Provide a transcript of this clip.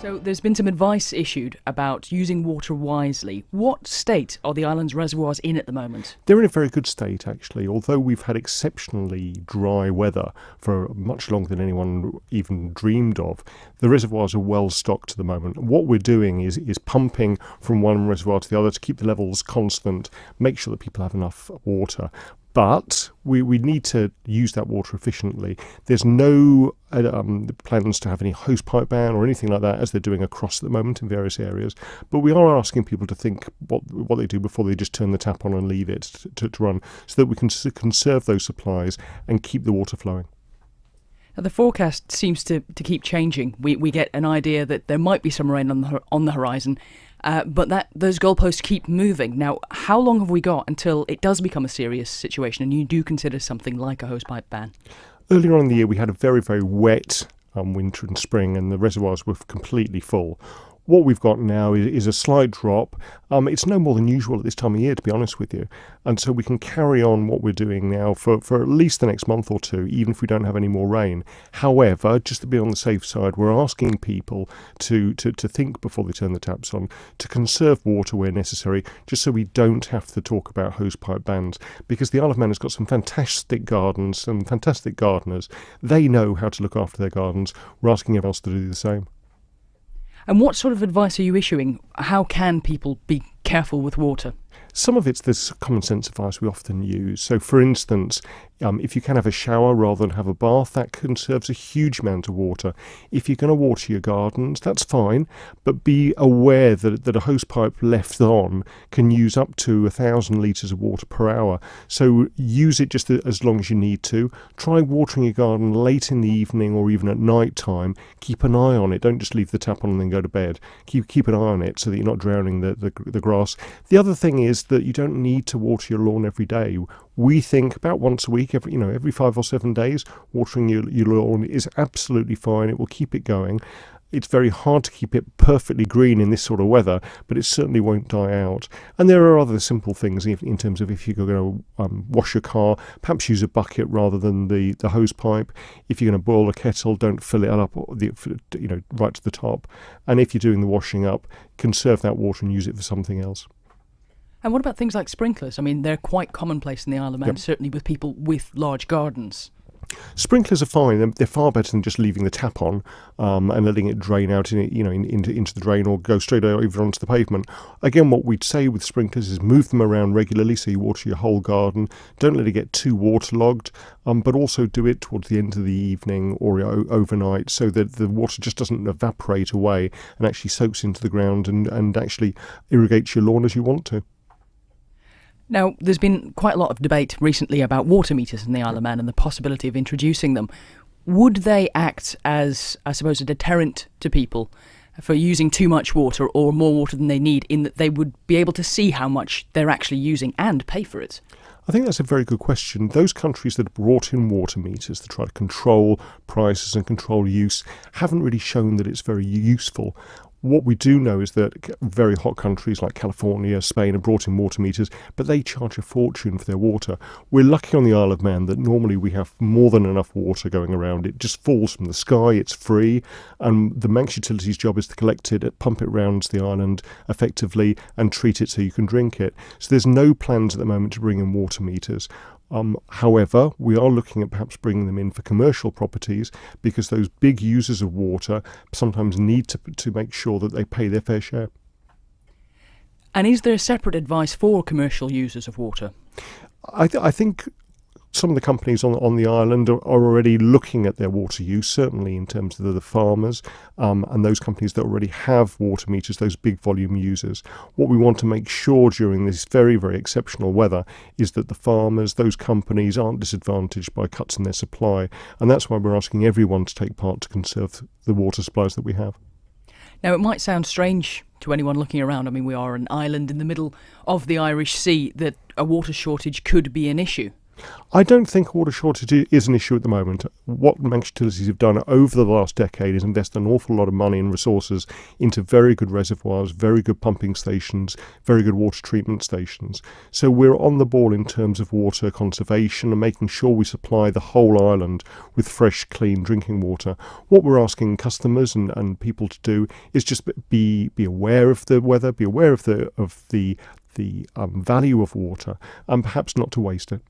So there's been some advice issued about using water wisely. What state are the island's reservoirs in at the moment? They're in a very good state, actually. Although we've had exceptionally dry weather for much longer than anyone even dreamed of, the reservoirs are well stocked at the moment. What we're doing is pumping from one reservoir to the other to keep the levels constant, make sure that people have enough water. But we need to use that water efficiently. There's no plans to have any hosepipe ban or anything like that, as they're doing across at the moment in various areas. But we are asking people to think what they do before they just turn the tap on and leave it to run, so that we can conserve those supplies and keep the water flowing. Now, the forecast seems to keep changing. We get an idea that there might be some rain on the horizon, but those goalposts keep moving. Now, how long have we got until it does become a serious situation and you do consider something like a hosepipe ban? Earlier on in the year, we had a very, very wet winter and spring, and the reservoirs were completely full. What we've got now is a slight drop. It's no more than usual at this time of year, to be honest with you. And so we can carry on what we're doing now for at least the next month or two, even if we don't have any more rain. However, just to be on the safe side, we're asking people to think before they turn the taps on, to conserve water where necessary, just so we don't have to talk about hosepipe bans. Because the Isle of Man has got some fantastic gardens, some fantastic gardeners. They know how to look after their gardens. We're asking everyone else to do the same. And what sort of advice are you issuing? How can people be careful with water? Some of it's this common sense advice we often use. So, for instance, if you can have a shower rather than have a bath, that conserves a huge amount of water. If you're going to water your gardens, that's fine, but be aware that a hosepipe left on can use up to 1,000 litres of water per hour. So use it just as long as you need to. Try watering your garden late in the evening or even at night time. Keep an eye on it. Don't just leave the tap on and then go to bed. Keep an eye on it so that you're not drowning the grass. The other thing is that you don't need to water your lawn every day. We think about once a week, every 5 or 7 days, watering your lawn is absolutely fine. It will keep it going. It's very hard to keep it perfectly green in this sort of weather, but it certainly won't die out. And there are other simple things in terms of if you're going to wash your car, perhaps use a bucket rather than the hose pipe. If you're going to boil a kettle, don't fill it up right to the top. And if you're doing the washing up, conserve that water and use it for something else. And what about things like sprinklers? I mean, they're quite commonplace in the Isle of Man, Yep. certainly with people with large gardens. Sprinklers are fine. They're far better than just leaving the tap on and letting it drain out into the drain or go straight over onto the pavement. Again, what we'd say with sprinklers is move them around regularly so you water your whole garden. Don't let it get too waterlogged, but also do it towards the end of the evening or overnight so that the water just doesn't evaporate away and actually soaks into the ground and actually irrigates your lawn as you want to. Now, there's been quite a lot of debate recently about water meters in the Isle of Man and the possibility of introducing them. Would they act as, I suppose, a deterrent to people for using too much water or more water than they need, in that they would be able to see how much they're actually using and pay for it? I think that's a very good question. Those countries that have brought in water meters to try to control prices and control use haven't really shown that it's very useful. What we do know is that very hot countries like California, Spain have brought in water meters, but they charge a fortune for their water. We're lucky on the Isle of Man that normally we have more than enough water going around. It just falls from the sky, it's free, and the Manx Utilities' job is to collect it, pump it round the island effectively and treat it so you can drink it. So there's no plans at the moment to bring in water meters. However, we are looking at perhaps bringing them in for commercial properties because those big users of water sometimes need to make sure that they pay their fair share. And is there separate advice for commercial users of water? I think some of the companies on the island are already looking at their water use, certainly in terms of the farmers and those companies that already have water meters, those big volume users. What we want to make sure during this very, very exceptional weather is that the farmers, those companies, aren't disadvantaged by cuts in their supply. And that's why we're asking everyone to take part to conserve the water supplies that we have. Now, it might sound strange to anyone looking around. I mean, we are an island in the middle of the Irish Sea, that a water shortage could be an issue. I don't think water shortage is an issue at the moment. What Manx utilities have done over the last decade is invest an awful lot of money and resources into very good reservoirs, very good pumping stations, very good water treatment stations. So we're on the ball in terms of water conservation and making sure we supply the whole island with fresh, clean drinking water. What we're asking customers and people to do is just be aware of the weather, be aware of the value of water, and perhaps not to waste it.